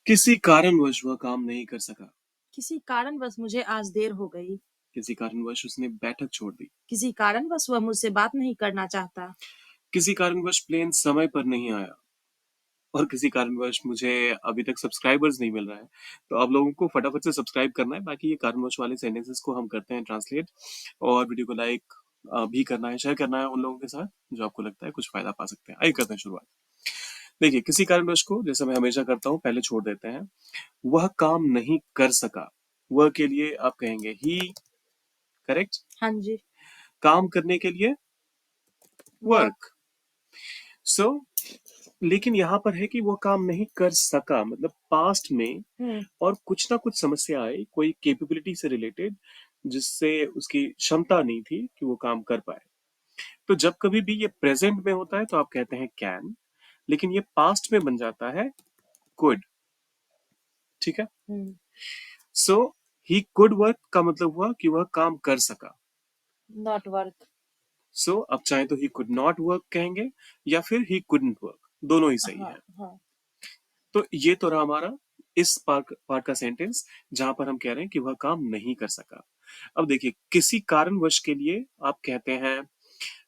किसी कारणवश वह काम नहीं कर सका। किसी कारणवश मुझे आज देर हो गई। किसी कारणवश उसने बैठक छोड़ दी। किसी कारणवश वह मुझसे बात नहीं करना चाहता। किसी कारणवश प्लेन समय पर नहीं आया। और किसी कारणवश मुझे अभी तक सब्सक्राइबर्स नहीं मिल रहा है। तो आप लोगों को फटाफट से सब्सक्राइब करना है, बाकी ये कारणवश वाले सेंटेंसेस को हम करते हैं ट्रांसलेट। और वीडियो को लाइक भी करना है, शेयर करना है उन लोगों के साथ जो आपको लगता है कुछ फायदा पा सकते हैं। आइए करते हैं शुरुआत। देखिए, किसी कारणवश को जैसा मैं हमेशा करता हूँ पहले छोड़ देते हैं। वह काम नहीं कर सका। वह के लिए आप कहेंगे ही। करेक्ट। हाँ जी। काम करने के लिए वर्क। सो लेकिन यहाँ पर है कि वो काम नहीं कर सका, मतलब पास्ट में। और कुछ ना कुछ समस्या आई कोई कैपेबिलिटी से रिलेटेड, जिससे उसकी क्षमता नहीं थी कि वो काम कर पाए। तो जब कभी भी ये प्रेजेंट में होता है तो आप कहते हैं कैन, लेकिन ये पास्ट में बन जाता है कुड। ठीक है। सो ही कुड वर्क का मतलब हुआ कि वह काम कर सका। Not work. सो अब चाहे तो ही कुड नॉट वर्क कहेंगे या फिर ही कुडंट वर्क, दोनों ही सही हाँ है। हाँ। तो ये तो रहा हमारा इस पार्ट का सेंटेंस, जहां पर हम कह रहे हैं कि वह काम नहीं कर सका। अब देखिए, किसी कारणवश के लिए आप कहते हैं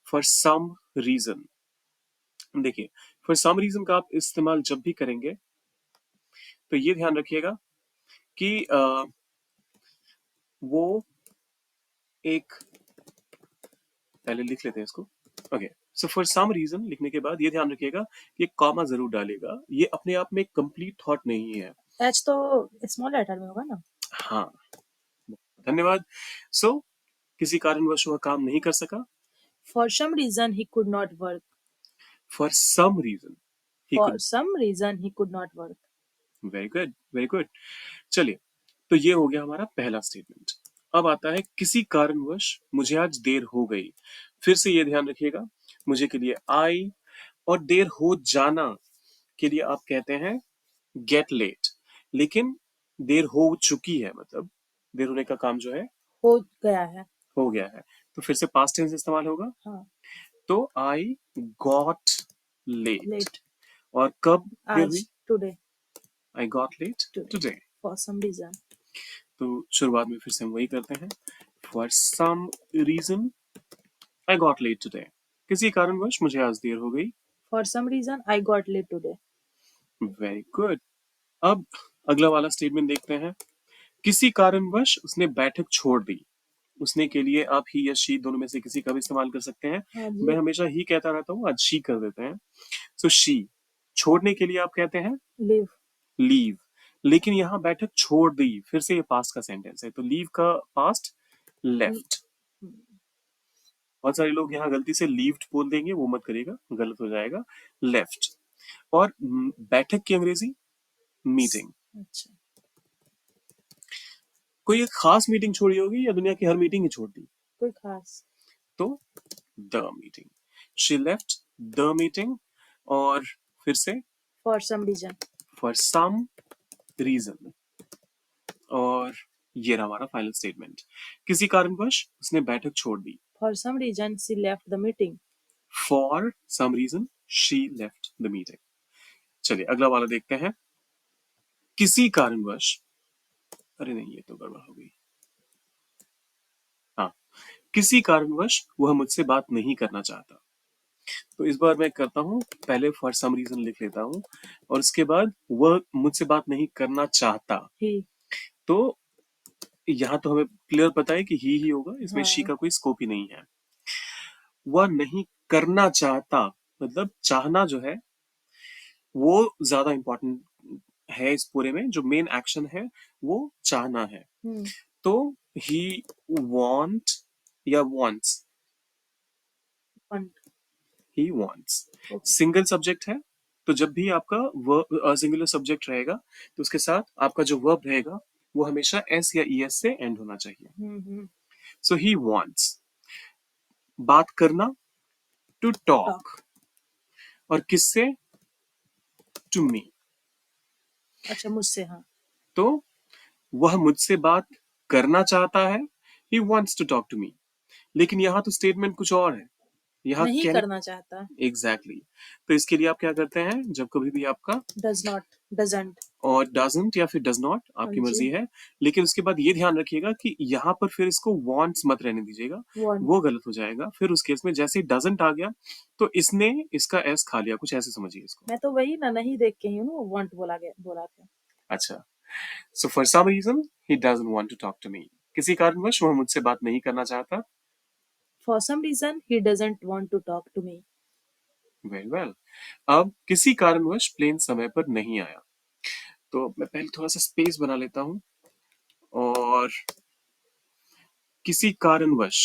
फॉर सम रीजन। देखिए, फॉर सम रीजन का आप इस्तेमाल जब भी करेंगे तो ये ध्यान रखिएगा कि वो एक, पहले लिख लेते हैं इसको। Okay. So for some reason लिखने के बाद ये ध्यान रखिएगा, ये कॉमा जरूर डालेगा। ये अपने आप में कंप्लीट थॉट नहीं है। एच तो स्मॉल लेटर में होगा ना। हाँ, धन्यवाद। सो किसी कारणवश वह काम नहीं कर सका। For some reason he could not work. For some reason he for could. Some reason he could not work. Very good, very good. चलिए, तो ये हो गया हमारा पहला स्टेटमेंट। अब आता है किसी कारणवश मुझे आज देर हो गई। फिर से ये ध्यान रखिएगा, मुझे के लिए आई और देर हो जाना के लिए आप कहते हैं गेट लेट। लेकिन देर हो चुकी है, मतलब देर होने का काम जो है हो गया है। हो गया है, तो फिर से पास्ट टेंस इस्तेमाल होगा। हाँ। तो आई गॉट लेट। लेट। और कब देर हुई? आज today. I got late today. Today. For some reason. तो शुरुआत में फिर से हम वही करते हैं। For some reason I got late today. किसी कारणवश मुझे आज देर हो गई। For some reason I got late today. Very good. अब अगला वाला स्टेटमेंट देखते हैं। किसी कारणवश उसने बैठक छोड़ दी। उसने के लिए आप ही या शी दोनों में से किसी का भी इस्तेमाल कर सकते हैं। हाँ मैं जी। हमेशा ही कहता रहता हूँ, आज शी कर देते हैं। So she. छोड़ने के लिए आप कहते हैं लिव। लीव। लेकिन यहाँ बैठक छोड़ दी, फिर से ये पास्ट का सेंटेंस है, तो लीव का पास्ट लेफ्ट। बहुत सारे लोग यहाँ गलती से लीव्ड बोल देंगे, वो मत करिएगा, गलत हो जाएगा। लेफ्ट। और बैठक की अंग्रेजी मीटिंग। अच्छा। कोई एक खास मीटिंग छोड़ी होगी या दुनिया की हर मीटिंग ही छोड़ दी? कोई खास। तो the meeting. She left the meeting. और फिर से for some reason. For some reason. और ये रहा हमारा फाइनल स्टेटमेंट। किसी कारणवश उसने बैठक छोड़ दी। For some reason she left the meeting. For some reason she left the meeting. चलिए अगला वाला देखते हैं। किसी कारणवश, अरे नहीं ये तो गड़बड़ हो गई। हाँ, किसी कारणवश वह मुझसे बात नहीं करना चाहता। तो इस बार मैं करता हूँ, पहले फॉर सम रीजन लिख लेता हूँ और उसके बाद वह मुझसे बात नहीं करना चाहता। ही। तो यहाँ तो हमें क्लियर पता है कि ही होगा, इसमें शी हाँ। का कोई स्कोप ही नहीं है। वह नहीं करना चाहता, मतलब चाहना जो है वो ज्यादा इंपॉर्टेंट है इस पूरे में। जो मेन एक्शन है वो चाहना है। तो ही वॉन्ट या wants. Want. He wants. Okay. Single subject है, तो जब भी आपका सिंगुलर सब्जेक्ट रहेगा तो उसके साथ आपका जो वर्ब रहेगा वो हमेशा एस या ई एस से एंड होना चाहिए। सो ही वॉन्ट्स, बात करना, टू टॉक। टॉक। और किससे? To me. अच्छा, मुझसे। हाँ। तो वह मुझसे बात करना चाहता है, he wants to talk to me. लेकिन यहाँ तो स्टेटमेंट कुछ और है। यहाँ नहीं कहने, करना चाहता। Exactly exactly. तो इसके लिए आप क्या करते हैं, जब कभी भी आपका डज नॉट। डजंट। और doesn't या फिर does not, हाँ आपकी जी। मर्जी है। लेकिन उसके बाद ये ध्यान रखिएगा कि यहाँ पर फिर इसको wants मत रहने दीजिएगा, Want। वो गलत हो जाएगा। फिर उस केस में जैसे ही doesn't आ गया तो इसने इसका s खा लिया, कुछ ऐसे समझिए इसको। मैं तो वही ना नहीं देख के ही हूँ ना, want बोला था। अच्छा, so for some reason he doesn't want to talk to me, किसी कारणवश वह मुझसे बात नहीं करना चाहता। For some reason he doesn't want to talk to me। Very well. अब किसी कारणवश प्लेन समय पर नहीं आया, तो मैं पहले थोड़ा सा स्पेस बना लेता हूँ। और किसी कारणवश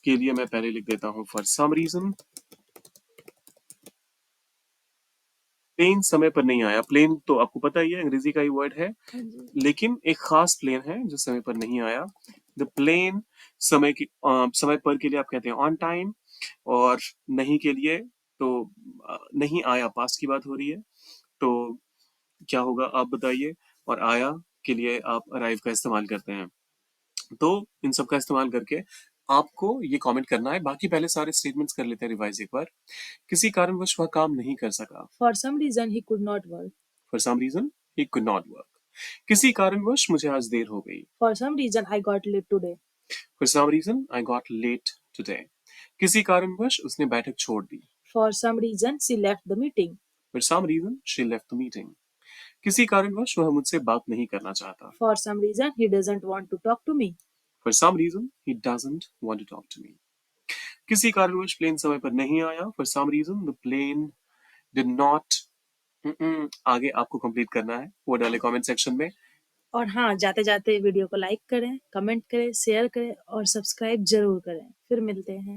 के लिए मैं पहले लिख देता हूँ फॉर सम रीजन। प्लेन समय पर नहीं आया, प्लेन तो आपको पता ही है अंग्रेजी का ही वर्ड है, हाँ जी। लेकिन एक खास प्लेन है जो समय पर नहीं आया। द प्लेन समय की समय पर के लिए आप कहते हैं ऑन टाइम, और नहीं के लिए तो नहीं आया, पास्ट की बात हो रही है, तो क्या होगा आप बताइए। और आया के लिए आप अराइव का इस्तेमाल करते हैं। तो इन सब का इस्तेमाल करके आपको ये कमेंट करना है। बाकी पहले सारे स्टेटमेंट्स कर लेते हैं रिवाइज एक बार। किसी कारणवश वह काम नहीं कर सका, For some reason he could not work। For some reason he could not work. किसी कारणवश मुझे आज देर हो गई, For some reason I got late today। For some reason I got late today. किसी कारणवश उसने बैठक छोड़ दी, For some reason she left the meeting। For some reason she left the meeting. किसी कारणवश वह मुझसे बात नहीं करना चाहता, For some reason he doesn't want to talk to me। For some reason he doesn't want to talk to me. किसी कारणवश प्लेन समय पर नहीं आया, for some reason the plane did not. आगे आपको कंप्लीट करना है, वो डाले कमेंट सेक्शन में। और हाँ, जाते जाते वीडियो को लाइक करें, कमेंट करें, शेयर करें और सब्सक्राइब जरूर करें। फिर मिलते हैं।